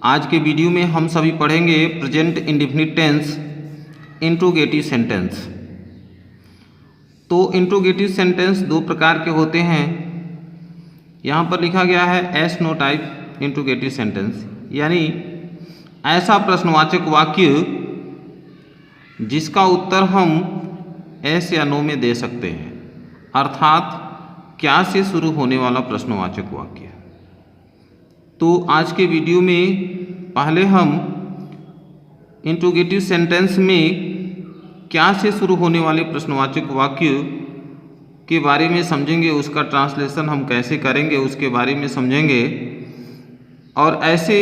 आज के वीडियो में हम सभी पढ़ेंगे present indefinite tense interrogative sentence. तो इंट्रोगेटिव सेंटेंस दो प्रकार के होते हैं। यहाँ पर लिखा गया है yes no type interrogative sentence, यानी ऐसा प्रश्नवाचक वाक्य जिसका उत्तर हम एस या नो में दे सकते हैं, अर्थात क्या से शुरू होने वाला प्रश्नवाचक वाक्य। तो आज के वीडियो में पहले हम इंट्रोगेटिव सेंटेंस में क्या से शुरू होने वाले प्रश्नवाचक वाक्य के बारे में समझेंगे, उसका ट्रांसलेशन हम कैसे करेंगे उसके बारे में समझेंगे, और ऐसे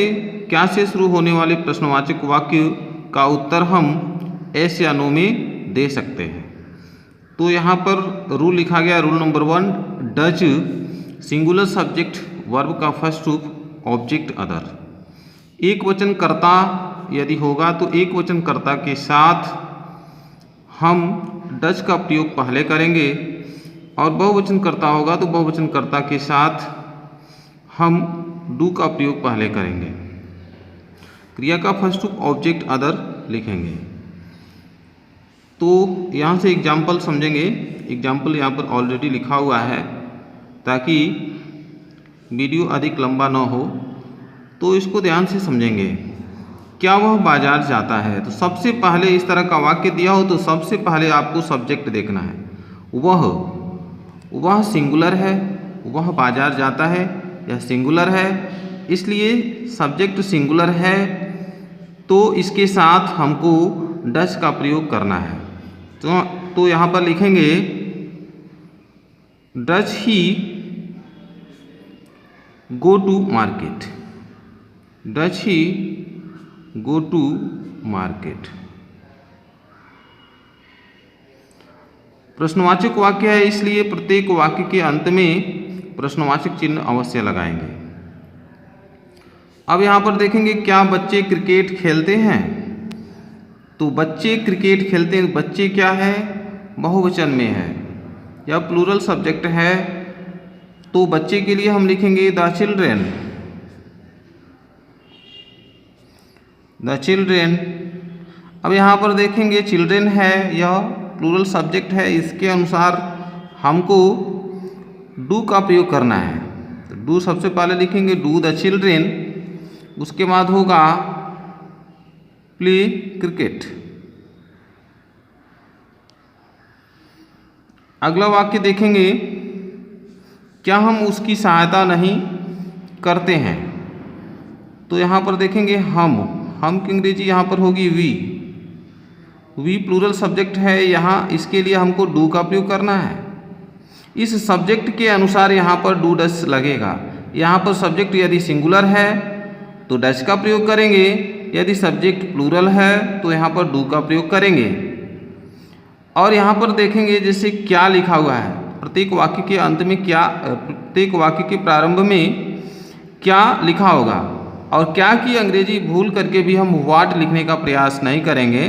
क्या से शुरू होने वाले प्रश्नवाचक वाक्य का उत्तर हम एस या नो में दे सकते हैं। तो यहाँ पर रूल लिखा गया, rule number 1, does singular subject verb का फर्स्ट रूप ऑब्जेक्ट अदर। एक वचन कर्ता यदि होगा तो एक वचन कर्ता के साथ हम डज का प्रयोग पहले करेंगे, और बहुवचन कर्ता होगा तो बहुवचन कर्ता के साथ हम डू का प्रयोग पहले करेंगे। क्रिया का फर्स्ट रूप ऑब्जेक्ट अदर लिखेंगे। तो यहाँ से एग्जाम्पल समझेंगे। एग्जाम्पल यहाँ पर ऑलरेडी लिखा हुआ है ताकि वीडियो अधिक लंबा ना हो, तो इसको ध्यान से समझेंगे। क्या वह बाजार जाता है, तो सबसे पहले इस तरह का वाक्य दिया हो तो सबसे पहले आपको सब्जेक्ट देखना है। वह सिंगुलर है, वह बाजार जाता है, यह सिंगुलर है, इसलिए सब्जेक्ट सिंगुलर है तो इसके साथ हमको डज का प्रयोग करना है। तो यहाँ पर लिखेंगे does he go to market, does he go to market. प्रश्नवाचक वाक्य है, इसलिए प्रत्येक वाक्य के अंत में प्रश्नवाचक चिन्ह अवश्य लगाएंगे। अब यहाँ पर देखेंगे क्या बच्चे क्रिकेट खेलते हैं, तो बच्चे क्रिकेट खेलते हैं। बच्चे क्या है, बहुवचन में है या प्लूरल सब्जेक्ट है, तो बच्चे के लिए हम लिखेंगे द चिल्ड्रेन, द चिल्ड्रेन। अब यहाँ पर देखेंगे चिल्ड्रेन है, यह प्लूरल सब्जेक्ट है, इसके अनुसार हमको डू का प्रयोग करना है। तो डू सबसे पहले लिखेंगे डू द चिल्ड्रेन, उसके बाद होगा प्ले क्रिकेट। अगला वाक्य देखेंगे क्या हम उसकी सहायता नहीं करते हैं, तो यहाँ पर देखेंगे हम की अंग्रेजी यहाँ पर होगी वी प्लूरल सब्जेक्ट है, यहाँ इसके लिए हमको डू का प्रयोग करना है। इस सब्जेक्ट के अनुसार यहाँ पर डू डज लगेगा। यहाँ पर सब्जेक्ट यदि सिंगुलर है तो डज का प्रयोग करेंगे, यदि सब्जेक्ट प्लूरल है तो यहाँ पर डू का प्रयोग करेंगे। और यहाँ पर देखेंगे जैसे क्या लिखा हुआ है, प्रत्येक वाक्य के अंत में क्या, प्रत्येक वाक्य के प्रारंभ में क्या लिखा होगा, और क्या की अंग्रेजी भूल करके भी हम व्हाट लिखने का प्रयास नहीं करेंगे,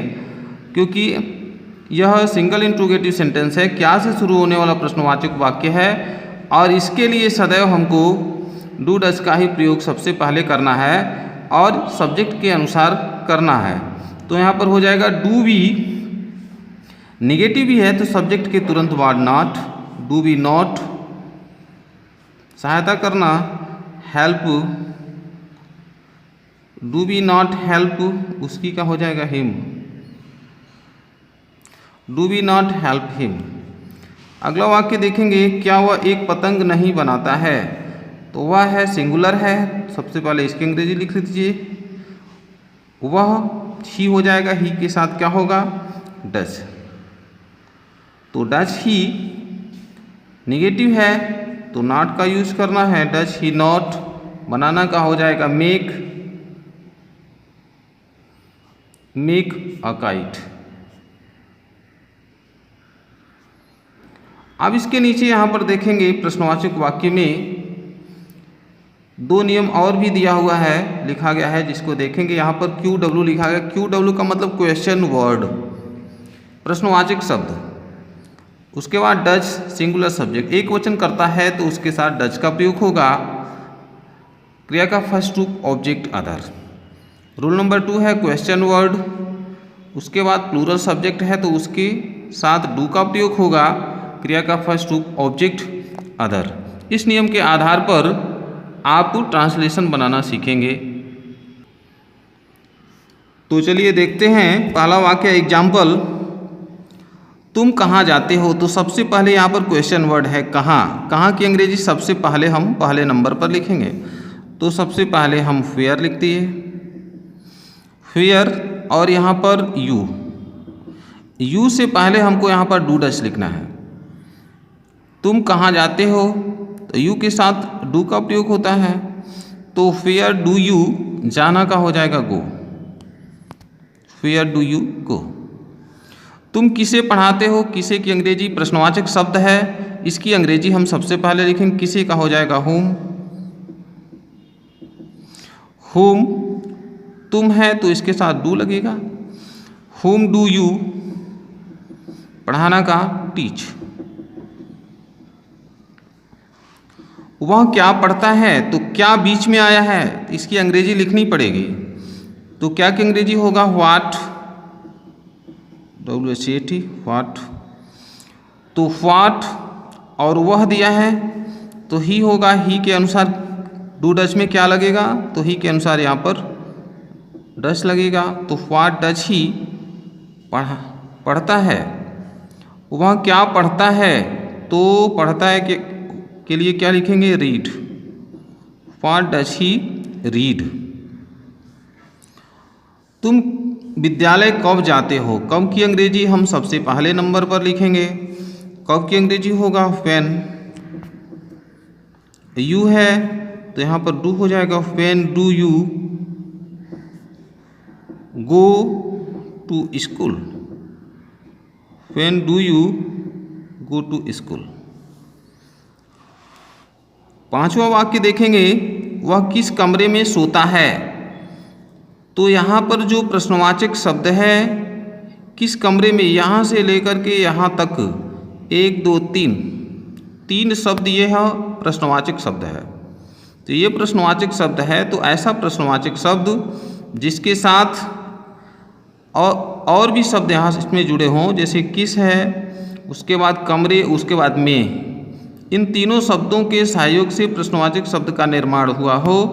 क्योंकि यह सिंगल इंट्रोगेटिव सेंटेंस है, क्या से शुरू होने वाला प्रश्नवाचक वाक्य है, और इसके लिए सदैव हमको डू डज का ही प्रयोग सबसे पहले करना है और सब्जेक्ट के अनुसार करना है। तो यहाँ पर हो जाएगा डू बी, निगेटिव भी है तो सब्जेक्ट के तुरंत बाद नॉट, डू बी नॉट, सहायता करना help, do be not help, उसकी का हो जाएगा him, do be not help him. अगला वाक्य देखेंगे क्या वह एक पतंग नहीं बनाता है, तो वह है सिंगुलर है, सबसे पहले इसकी अंग्रेजी लिख लीजिए। वह ही हो जाएगा, ही के साथ क्या होगा डज, तो डज ही निगेटिव है तो नॉट का यूज करना है, डज ही नॉट। बनाना का हो जाएगा मेक अ काइट। अब इसके नीचे यहाँ पर देखेंगे प्रश्नवाचक वाक्य में दो नियम और भी दिया हुआ है, लिखा गया है, जिसको देखेंगे। यहाँ पर QW लिखा गया, QW का मतलब क्वेश्चन वर्ड, प्रश्नवाचक शब्द। उसके बाद डज सिंगुलर सब्जेक्ट, एक वचन करता है तो उसके साथ डज का प्रयोग होगा। क्रिया का फर्स्ट रूप ऑब्जेक्ट अदर। रूल नंबर 2 है क्वेश्चन वर्ड, उसके बाद प्लूरल सब्जेक्ट है तो उसके साथ डू का प्रयोग होगा, क्रिया का फर्स्ट रूप ऑब्जेक्ट अदर। इस नियम के आधार पर आप ट्रांसलेशन बनाना सीखेंगे। तो चलिए देखते हैं पहला वाक्य एग्जाम्पल, तुम कहाँ जाते हो। तो सबसे पहले यहाँ पर क्वेश्चन वर्ड है कहाँ। कहाँ की अंग्रेजी सबसे पहले हम पहले नंबर पर लिखेंगे। तो सबसे पहले हम फेयर लिख दिए, फेयर, और यहाँ पर यू से पहले हमको यहाँ पर डू डच लिखना है। तुम कहाँ जाते हो तो यू के साथ डू का प्रयोग होता है, तो फेयर डू यू, जाना का हो जाएगा गो, फेयर डू यू गो। तुम किसे पढ़ाते हो, किसे की अंग्रेजी प्रश्नवाचक शब्द है, इसकी अंग्रेजी हम सबसे पहले लिखेंगे, किसे का हो जाएगा होम, होम। तुम है तो इसके साथ डू लगेगा, होम डू यू, पढ़ाना का टीच। वह क्या पढ़ता है, तो क्या बीच में आया है, इसकी अंग्रेजी लिखनी पड़ेगी। तो क्या की अंग्रेजी होगा व्हाट, WHAT, व्हाट। तो व्हाट और वह दिया है तो ही होगा, ही के अनुसार डू डच में क्या लगेगा, तो ही के अनुसार यहाँ पर डच लगेगा। तो व्हाट डच ही पढ़ता है। वह क्या पढ़ता है, तो पढ़ता है के लिए क्या लिखेंगे, read, what Dutch he read. तुम विद्यालय कब जाते हो, कब की अंग्रेजी हम सबसे पहले नंबर पर लिखेंगे। कब की अंग्रेजी होगा व्हेन। यू है तो यहाँ पर डू हो जाएगा, when do you go to school, when do you go to school. पांचवा वाक्य देखेंगे, वह किस कमरे में सोता है। तो यहाँ पर जो प्रश्नवाचक शब्द है किस कमरे में, यहाँ से लेकर के यहाँ तक 1 2 3 शब्द ये है प्रश्नवाचक शब्द है। तो ये प्रश्नवाचक शब्द है, तो ऐसा प्रश्नवाचक शब्द जिसके साथ और भी शब्द यहाँ इसमें जुड़े हों, जैसे किस है, उसके बाद कमरे, उसके बाद में, इन तीनों शब्दों के सहयोग से प्रश्नवाचक शब्द का निर्माण हुआ हो,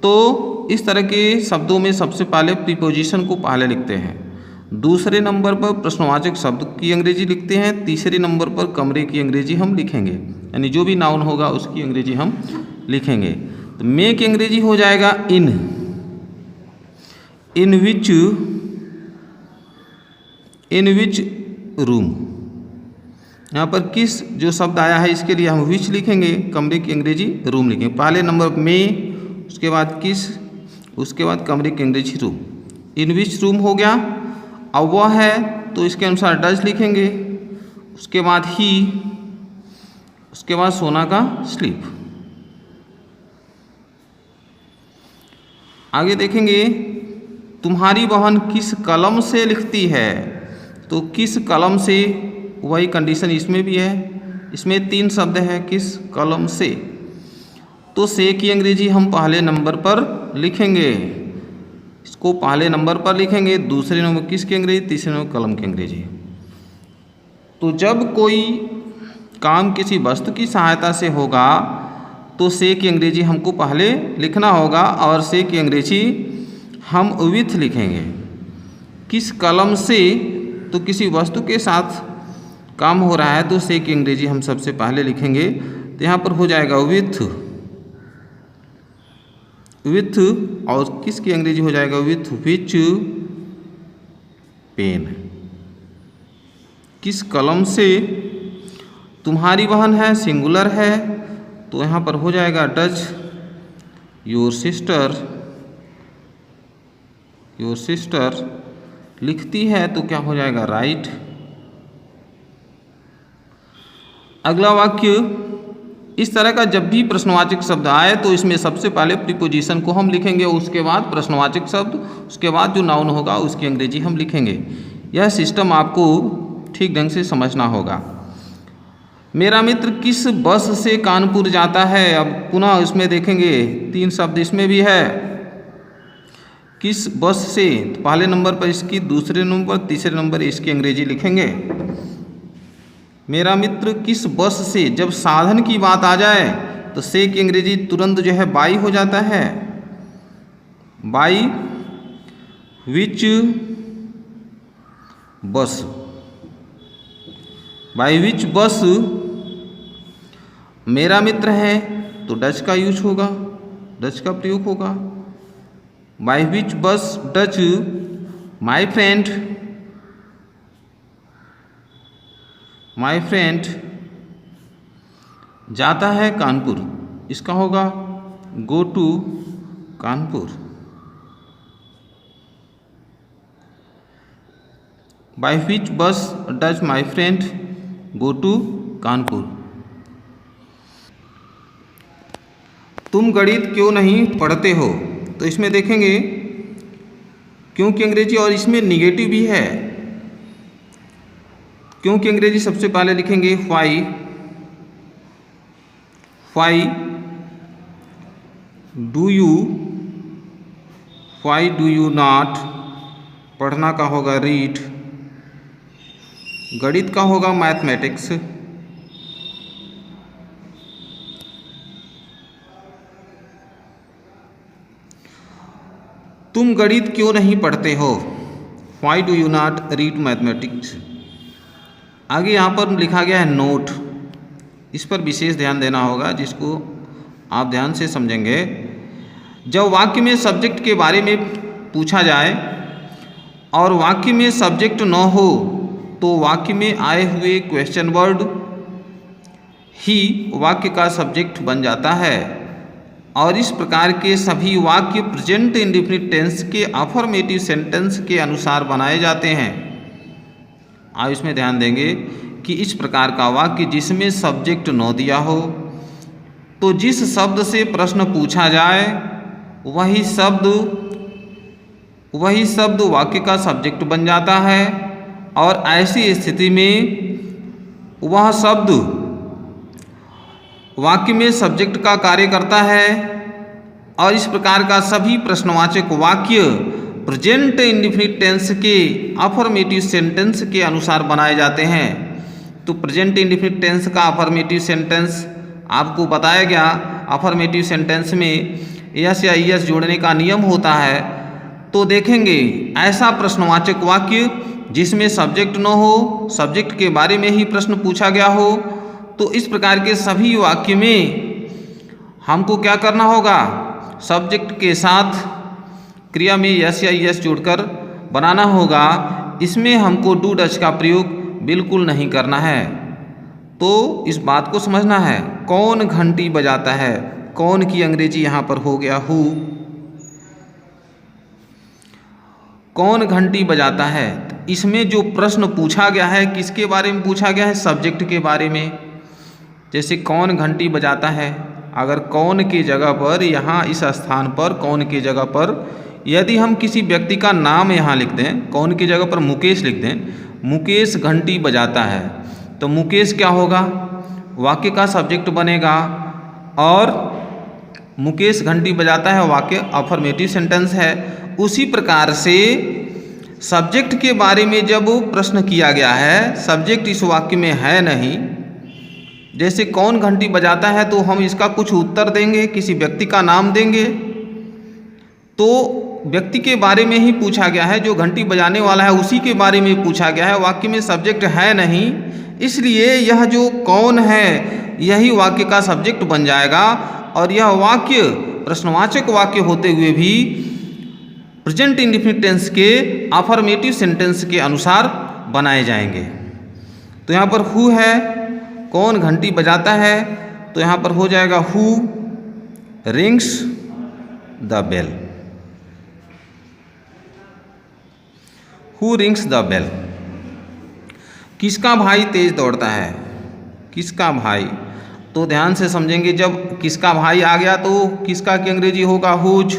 तो इस तरह के शब्दों में सबसे पहले प्रीपोजिशन को पहले लिखते हैं, दूसरे नंबर पर प्रश्नवाचक शब्द की अंग्रेजी लिखते हैं, तीसरे नंबर पर कमरे की अंग्रेजी हम लिखेंगे, यानी जो भी नाउन होगा उसकी अंग्रेजी हम लिखेंगे। तो मे की अंग्रेजी हो जाएगा इन विच रूम। यहाँ पर किस जो शब्द आया है इसके लिए हम विच लिखेंगे, कमरे की अंग्रेजी रूम लिखेंगे। पहले नंबर में, उसके बाद किस, उसके बाद कमरे की अंग्रेजी रूम। इन विच रूम हो गया। अब वह है तो इसके अनुसार डज लिखेंगे, उसके बाद ही, उसके बाद सोना का स्लीप। आगे देखेंगे, तुम्हारी बहन किस कलम से लिखती है। तो किस कलम से, वही कंडीशन इसमें भी है, इसमें 3 शब्द है, किस कलम से। तो से की अंग्रेजी हम पहले नंबर पर लिखेंगे, इसको पहले नंबर पर लिखेंगे, दूसरे नंबर किस की अंग्रेजी, तीसरे नंबर कलम की अंग्रेजी। तो जब कोई काम किसी वस्तु की सहायता से होगा तो से की अंग्रेजी हमको पहले लिखना होगा, और से की अंग्रेजी हम विथ लिखेंगे। किस कलम से, तो किसी वस्तु के साथ काम हो रहा है तो से की अंग्रेजी हम सबसे पहले लिखेंगे। तो यहाँ पर हो जाएगा विथ, और किसकी अंग्रेजी हो जाएगा विथ विच पेन। किस कलम से, तुम्हारी बहन है, सिंगुलर है, तो यहाँ पर हो जाएगा डज योर सिस्टर लिखती है, तो क्या हो जाएगा राइट। अगला वाक्य, इस तरह का जब भी प्रश्नवाचक शब्द आए तो इसमें सबसे पहले प्रीपोजिशन को हम लिखेंगे, उसके बाद प्रश्नवाचक शब्द, उसके बाद जो नाउन होगा उसकी अंग्रेजी हम लिखेंगे। यह सिस्टम आपको ठीक ढंग से समझना होगा। मेरा मित्र किस बस से कानपुर जाता है। अब पुनः इसमें देखेंगे 3 शब्द इसमें भी है, किस बस से, तो पहले नंबर पर इसकी, दूसरे नंबर, तीसरे नंबर इसकी अंग्रेजी लिखेंगे। मेरा मित्र किस बस से, जब साधन की बात आ जाए तो से की अंग्रेजी तुरंत जो है बाई हो जाता है। बाई विच बस, बाई विच बस मेरा मित्र है तो डच का यूज होगा, डच का प्रयोग होगा। By which bus does my friend, my friend जाता है कानपुर, इसका होगा go to Kanpur. By which bus does my friend go to Kanpur. तुम गणित क्यों नहीं पढ़ते हो, तो इसमें देखेंगे क्योंकि अंग्रेजी, और इसमें निगेटिव भी है। क्योंकि अंग्रेजी सबसे पहले लिखेंगे why, why do you not, पढ़ना का होगा रीड, गणित का होगा मैथमेटिक्स, तुम गणित क्यों नहीं पढ़ते हो, why do you not read mathematics. आगे यहाँ पर लिखा गया है नोट, इस पर विशेष ध्यान देना होगा, जिसको आप ध्यान से समझेंगे। जब वाक्य में सब्जेक्ट के बारे में पूछा जाए और वाक्य में सब्जेक्ट न हो तो वाक्य में आए हुए क्वेश्चन वर्ड ही वाक्य का सब्जेक्ट बन जाता है, और इस प्रकार के सभी वाक्य प्रेजेंट इंडेफिनिट टेंस के अफर्मेटिव सेंटेंस के अनुसार बनाए जाते हैं। आप इसमें ध्यान देंगे कि इस प्रकार का वाक्य जिसमें सब्जेक्ट न दिया हो, तो जिस शब्द से प्रश्न पूछा जाए वही शब्द वाक्य का सब्जेक्ट बन जाता है, और ऐसी स्थिति में वह शब्द वाक्य में सब्जेक्ट का कार्य करता है, और इस प्रकार का सभी प्रश्नवाचक वाक्य प्रेजेंट इंडेफिनिट टेंस के अफर्मेटिव सेंटेंस के अनुसार बनाए जाते हैं। तो प्रेजेंट इंडेफिनिट टेंस का अफर्मेटिव सेंटेंस आपको बताया गया। अफर्मेटिव सेंटेंस में यस या ईएस जोड़ने का नियम होता है। तो देखेंगे ऐसा प्रश्नवाचक वाक्य जिसमें सब्जेक्ट न हो, सब्जेक्ट के बारे में ही प्रश्न पूछा गया हो, तो इस प्रकार के सभी वाक्य में हमको क्या करना होगा, सब्जेक्ट के साथ क्रिया में यस या यस जोड़कर बनाना होगा। इसमें हमको डू डच का प्रयोग बिल्कुल नहीं करना है। तो इस बात को समझना है। कौन घंटी बजाता है, कौन की अंग्रेजी यहाँ पर हो गया हु। कौन घंटी बजाता है, इसमें जो प्रश्न पूछा गया है किसके बारे में पूछा गया है, सब्जेक्ट के बारे में। जैसे कौन घंटी बजाता है, अगर कौन के जगह पर, यहाँ इस स्थान पर कौन के जगह पर यदि हम किसी व्यक्ति का नाम यहाँ लिख दें, कौन की जगह पर मुकेश लिख दें, मुकेश घंटी बजाता है, तो मुकेश क्या होगा, वाक्य का सब्जेक्ट बनेगा, और मुकेश घंटी बजाता है वाक्य अफर्मेटिव सेंटेंस है। उसी प्रकार से सब्जेक्ट के बारे में जब प्रश्न किया गया है, सब्जेक्ट इस वाक्य में है नहीं, जैसे कौन घंटी बजाता है, तो हम इसका कुछ उत्तर देंगे, किसी व्यक्ति का नाम देंगे, तो व्यक्ति के बारे में ही पूछा गया है, जो घंटी बजाने वाला है उसी के बारे में पूछा गया है, वाक्य में सब्जेक्ट है नहीं, इसलिए यह जो कौन है यही वाक्य का सब्जेक्ट बन जाएगा, और यह वाक्य प्रश्नवाचक वाक्य होते हुए भी प्रेजेंट इंडेफिनिट टेंस के अफर्मेटिव सेंटेंस के अनुसार बनाए जाएंगे। तो यहाँ पर हु है, कौन घंटी बजाता है, तो यहाँ पर हो जाएगा who rings the bell, who rings the bell. किसका भाई तेज दौड़ता है, किसका भाई, तो ध्यान से समझेंगे। जब किसका भाई आ गया तो किसका की अंग्रेजी होगा हुज।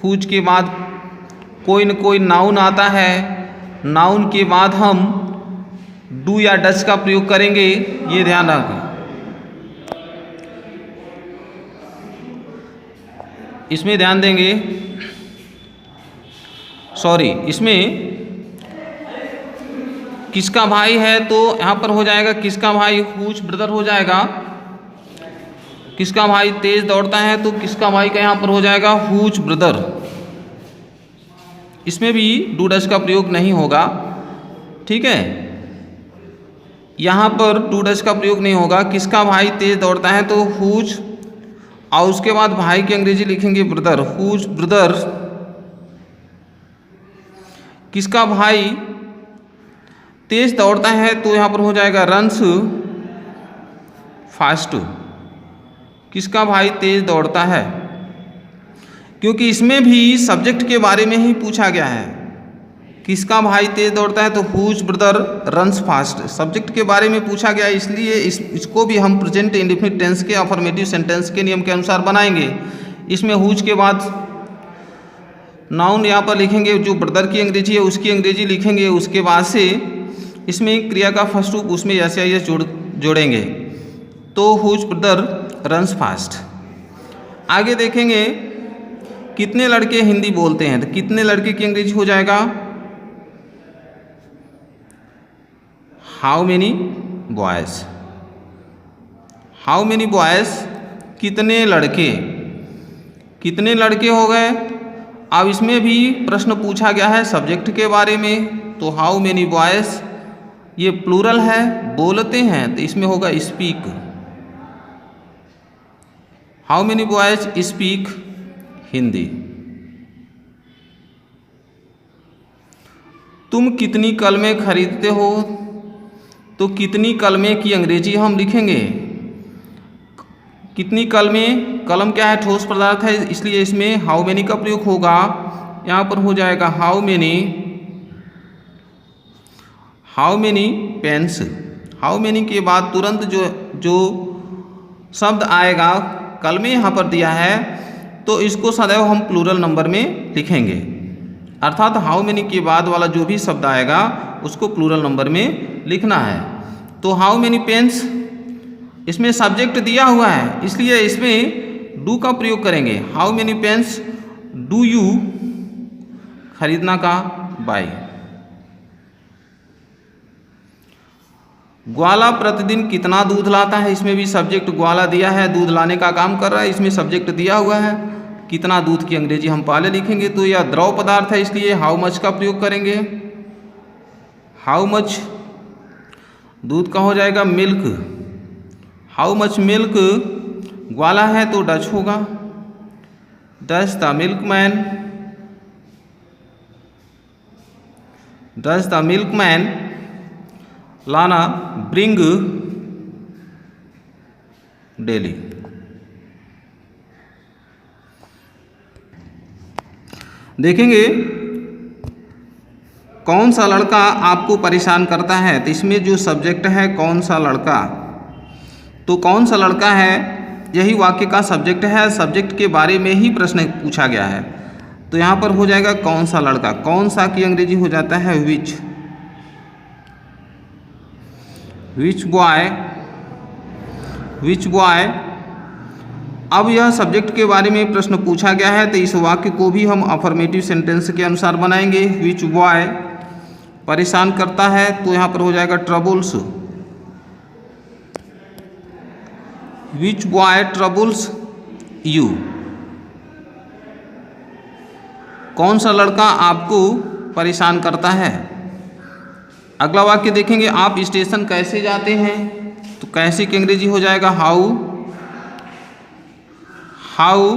हुज के बाद कोई न कोई नाउन आता है, नाउन के बाद हम डू या डच का प्रयोग करेंगे, ये ध्यान रखें। इसमें ध्यान देंगे, सॉरी, इसमें किसका भाई है तो यहाँ पर हो जाएगा किसका भाई, हुज ब्रदर हो जाएगा। किसका भाई तेज दौड़ता है तो किसका भाई का यहाँ पर हो जाएगा हुज ब्रदर। इसमें भी डू डज का प्रयोग नहीं होगा, ठीक है, यहाँ पर डू डज का प्रयोग नहीं होगा। किसका भाई तेज दौड़ता है तो हुज, और उसके बाद भाई की अंग्रेजी लिखेंगे ब्रदर, हुज ब्रदर। किसका भाई तेज दौड़ता है तो यहाँ पर हो जाएगा रन्स फास्ट। किसका भाई तेज दौड़ता है, क्योंकि इसमें भी सब्जेक्ट के बारे में ही पूछा गया है। किसका भाई तेज दौड़ता है तो whose brother runs fast, subject के बारे में पूछा गया, इसलिए इसको भी हम प्रेजेंट इंडेफिनिट टेंस के अफर्मेटिव सेंटेंस के नियम के अनुसार बनाएंगे। इसमें हुज के बाद नाउन यहाँ पर लिखेंगे, जो ब्रदर की अंग्रेजी है उसकी अंग्रेजी लिखेंगे, उसके बाद से इसमें क्रिया का फर्स्ट रूप उसमें ऐसे या जोड़ेंगे, तो हुज ब्रदर रन्स फास्ट। आगे देखेंगे कितने लड़के हिंदी बोलते हैं, तो कितने लड़के की अंग्रेजी हो जाएगा how many boys. How many boys, कितने लड़के, कितने लड़के हो गए। अब इसमें भी प्रश्न पूछा गया है सब्जेक्ट के बारे में, तो हाउ मेनी बॉयज ये प्लूरल है, बोलते हैं, तो इसमें होगा speak. How many boys speak Hindi. तुम कितनी कलमें खरीदते हो, तो कितनी कलमें की अंग्रेजी हम लिखेंगे। कितनी कलमें, कलम क्या है ठोस पदार्थ है, इसलिए इसमें हाउ मेनी का प्रयोग होगा। यहाँ पर हो जाएगा how many, how many pens. How many के बाद तुरंत जो शब्द आएगा, कलमें यहाँ पर दिया है, तो इसको सदैव हम प्लूरल नंबर में लिखेंगे, अर्थात हाउ मेनी के बाद वाला जो भी शब्द आएगा उसको प्लूरल नंबर में लिखना है। तो हाउ मेनी पेन्स, इसमें सब्जेक्ट दिया हुआ है, इसलिए इसमें डू का प्रयोग करेंगे। How many pens do you, खरीदना का बाय। ग्वाला प्रतिदिन कितना दूध लाता है, इसमें भी सब्जेक्ट ग्वाला दिया है, दूध लाने का काम कर रहा है, इसमें सब्जेक्ट दिया हुआ है। कितना दूध की अंग्रेजी हम पहले लिखेंगे, तो यह द्रव पदार्थ है, इसलिए हाउ मच का प्रयोग करेंगे। हाउ मच, दूध का हो जाएगा मिल्क। हाउ मच मिल्क, ग्वाला है तो डच होगा, Dutch the milkman, Dutch the milkman लाना ब्रिंग डेली। देखेंगे कौन सा लड़का आपको परेशान करता है, तो इसमें जो सब्जेक्ट है कौन सा लड़का, तो कौन सा लड़का है यही वाक्य का सब्जेक्ट है, सब्जेक्ट के बारे में ही प्रश्न पूछा गया है, तो यहाँ पर हो जाएगा कौन सा लड़का। कौन सा की अंग्रेजी हो जाता है विच। विच बॉय, विच बॉय। अब यह सब्जेक्ट के बारे में प्रश्न पूछा गया है, तो इस वाक्य को भी हम अफर्मेटिव सेंटेंस के अनुसार बनाएंगे। विच बॉय परेशान करता है, तो यहाँ पर हो जाएगा troubles. Which boy troubles you, कौन सा लड़का आपको परेशान करता है। अगला वाक्य देखेंगे, आप स्टेशन कैसे जाते हैं, तो कैसे की अंग्रेजी हो जाएगा how. How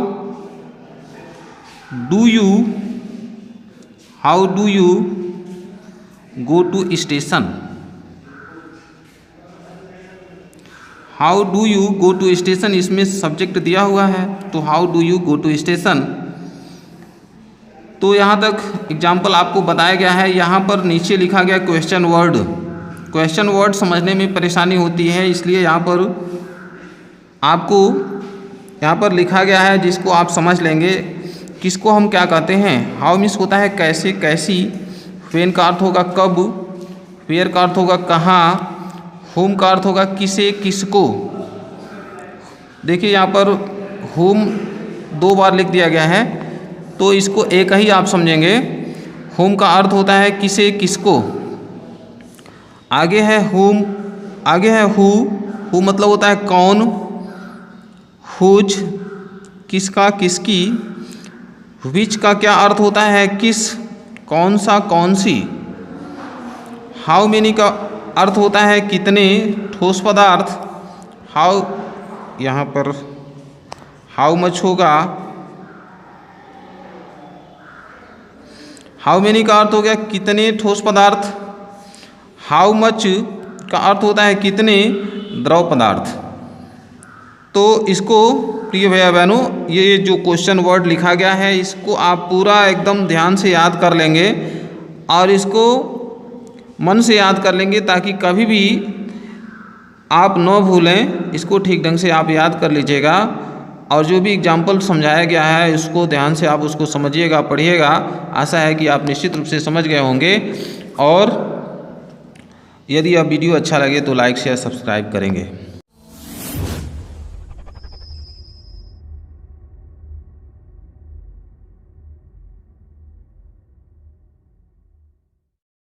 do you, how do you go to station. How do you go to station, इसमें सब्जेक्ट दिया हुआ है, तो how do you go to station. तो यहाँ तक एग्जाम्पल आपको बताया गया है। यहाँ पर नीचे लिखा गया क्वेश्चन वर्ड। क्वेश्चन वर्ड समझने में परेशानी होती है, इसलिए यहाँ पर आपको यहाँ पर लिखा गया है, जिसको आप समझ लेंगे। किसको हम क्या कहते हैं, हाउ मीन्स होता है कैसे, कैसी। व्हेन का अर्थ होगा कब, वेयर का अर्थ होगा कहाँ, होम का अर्थ होगा किसे, किसको। देखिए यहाँ पर होम 2 बार लिख दिया गया है, तो इसको एक ही आप समझेंगे। हुम का अर्थ होता है किसे, किसको। आगे है हुम, आगे है हु मतलब होता है कौन, हुज किसका, किसकी। विच का क्या अर्थ होता है किस, कौन सा, कौन सी। हाउ मेनी का अर्थ होता है कितने, ठोस पदार्थ। हाउ, यहाँ पर हाउ मच होगा, हाउ मेनी का अर्थ हो गया कितने ठोस पदार्थ। हाउ मच का अर्थ होता है कितने द्रव पदार्थ। तो इसको प्रिय भैया बहनों, ये जो क्वेश्चन वर्ड लिखा गया है इसको आप पूरा एकदम ध्यान से याद कर लेंगे और इसको मन से याद कर लेंगे, ताकि कभी भी आप न भूलें। इसको ठीक ढंग से आप याद कर लीजिएगा और जो भी एग्जाम्पल समझाया गया है इसको ध्यान से आप उसको समझिएगा, पढ़िएगा। आशा है कि आप निश्चित रूप से समझ गए होंगे। और यदि आप वीडियो अच्छा लगे तो लाइक शेयर सब्सक्राइब करेंगे।